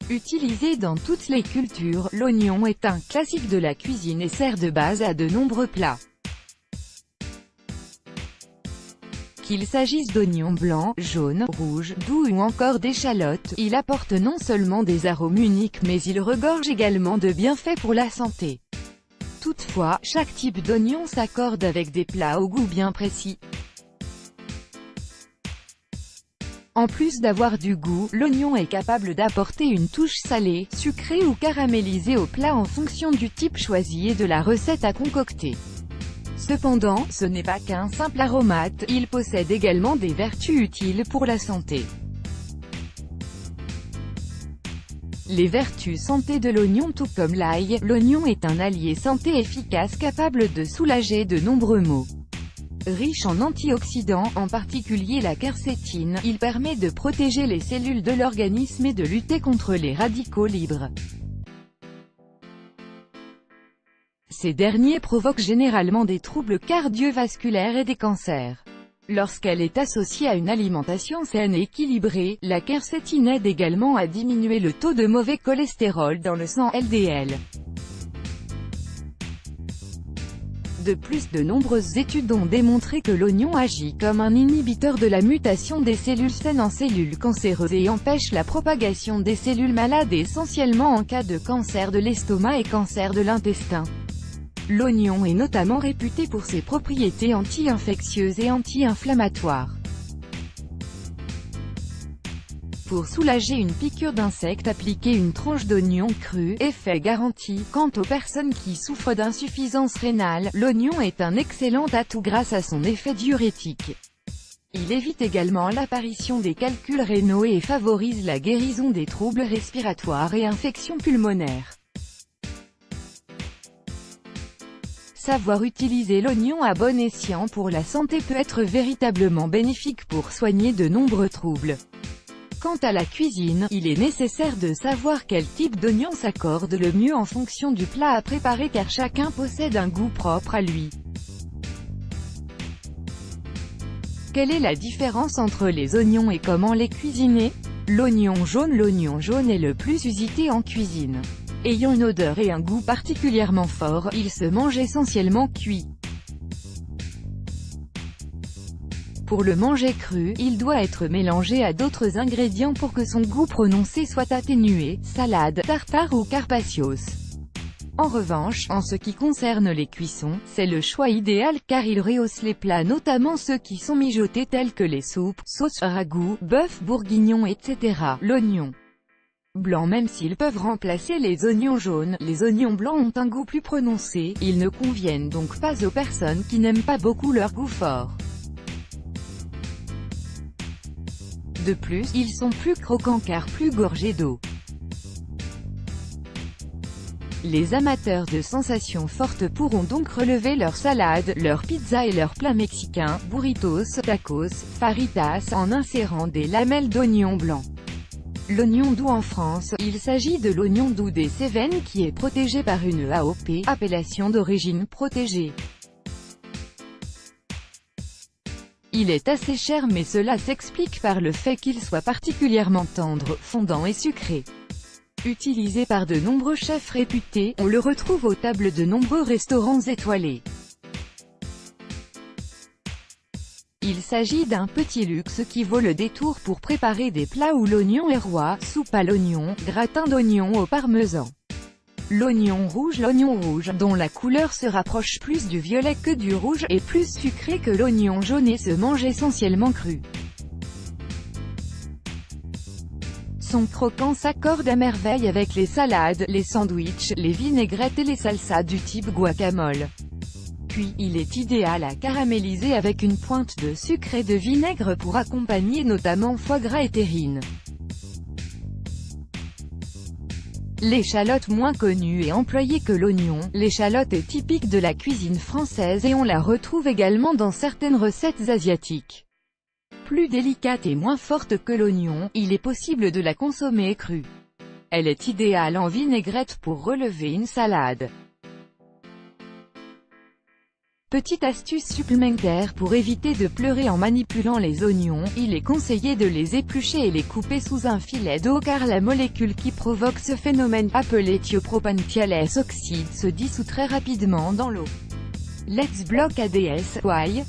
Utilisé dans toutes les cultures, l'oignon est un classique de la cuisine et sert de base à de nombreux plats. Qu'il s'agisse d'oignons blancs, jaunes, rouges, doux ou encore d'échalotes, il apporte non seulement des arômes uniques mais il regorge également de bienfaits pour la santé. Toutefois, chaque type d'oignon s'accorde avec des plats au goût bien précis. En plus d'avoir du goût, l'oignon est capable d'apporter une touche salée, sucrée ou caramélisée au plat en fonction du type choisi et de la recette à concocter. Cependant, ce n'est pas qu'un simple aromate, il possède également des vertus utiles pour la santé. Les vertus santé de l'oignon. Tout comme l'ail, l'oignon est un allié santé efficace capable de soulager de nombreux maux. Riche en antioxydants, en particulier la quercétine, il permet de protéger les cellules de l'organisme et de lutter contre les radicaux libres. Ces derniers provoquent généralement des troubles cardiovasculaires et des cancers. Lorsqu'elle est associée à une alimentation saine et équilibrée, la quercétine aide également à diminuer le taux de mauvais cholestérol dans le sang LDL. De plus, de nombreuses études ont démontré que l'oignon agit comme un inhibiteur de la mutation des cellules saines en cellules cancéreuses et empêche la propagation des cellules malades essentiellement en cas de cancer de l'estomac et cancer de l'intestin. L'oignon est notamment réputé pour ses propriétés anti-infectieuses et anti-inflammatoires. Pour soulager une piqûre d'insecte, appliquez une tranche d'oignon cru, effet garanti. Quant aux personnes qui souffrent d'insuffisance rénale, l'oignon est un excellent atout grâce à son effet diurétique. Il évite également l'apparition des calculs rénaux et favorise la guérison des troubles respiratoires et infections pulmonaires. Savoir utiliser l'oignon à bon escient pour la santé peut être véritablement bénéfique pour soigner de nombreux troubles. Quant à la cuisine, il est nécessaire de savoir quel type d'oignon s'accorde le mieux en fonction du plat à préparer car chacun possède un goût propre à lui. Quelle est la différence entre les oignons et comment les cuisiner? L'oignon jaune est le plus usité en cuisine. Ayant une odeur et un goût particulièrement forts, il se mange essentiellement cuit. Pour le manger cru, il doit être mélangé à d'autres ingrédients pour que son goût prononcé soit atténué, salade, tartare ou carpaccios. En revanche, en ce qui concerne les cuissons, c'est le choix idéal car il rehausse les plats, notamment ceux qui sont mijotés tels que les soupes, sauces, ragoûts, bœuf bourguignon, etc. L'oignon blanc. Même s'ils peuvent remplacer les oignons jaunes, les oignons blancs ont un goût plus prononcé, ils ne conviennent donc pas aux personnes qui n'aiment pas beaucoup leur goût fort. De plus, ils sont plus croquants car plus gorgés d'eau. Les amateurs de sensations fortes pourront donc relever leurs salades, leurs pizzas et leurs plats mexicains, burritos, tacos, fajitas, en insérant des lamelles d'oignon blanc. L'oignon doux en France, il s'agit de l'oignon doux des Cévennes qui est protégé par une AOP, appellation d'origine protégée. Il est assez cher mais cela s'explique par le fait qu'il soit particulièrement tendre, fondant et sucré. Utilisé par de nombreux chefs réputés, on le retrouve aux tables de nombreux restaurants étoilés. Il s'agit d'un petit luxe qui vaut le détour pour préparer des plats où l'oignon est roi, soupe à l'oignon, gratin d'oignon au parmesan. L'oignon rouge, dont la couleur se rapproche plus du violet que du rouge, est plus sucré que l'oignon jaune et se mange essentiellement cru. Son croquant s'accorde à merveille avec les salades, les sandwichs, les vinaigrettes et les salsas du type guacamole. Puis, il est idéal à caraméliser avec une pointe de sucre et de vinaigre pour accompagner notamment foie gras et terrine. L'échalote, moins connue et employée que l'oignon, l'échalote est typique de la cuisine française et on la retrouve également dans certaines recettes asiatiques. Plus délicate et moins forte que l'oignon, il est possible de la consommer crue. Elle est idéale en vinaigrette pour relever une salade. Petite astuce supplémentaire pour éviter de pleurer en manipulant les oignons, il est conseillé de les éplucher et les couper sous un filet d'eau car la molécule qui provoque ce phénomène, appelée thiopropanithiales oxyde, se dissout très rapidement dans l'eau. Let's block ADS, why?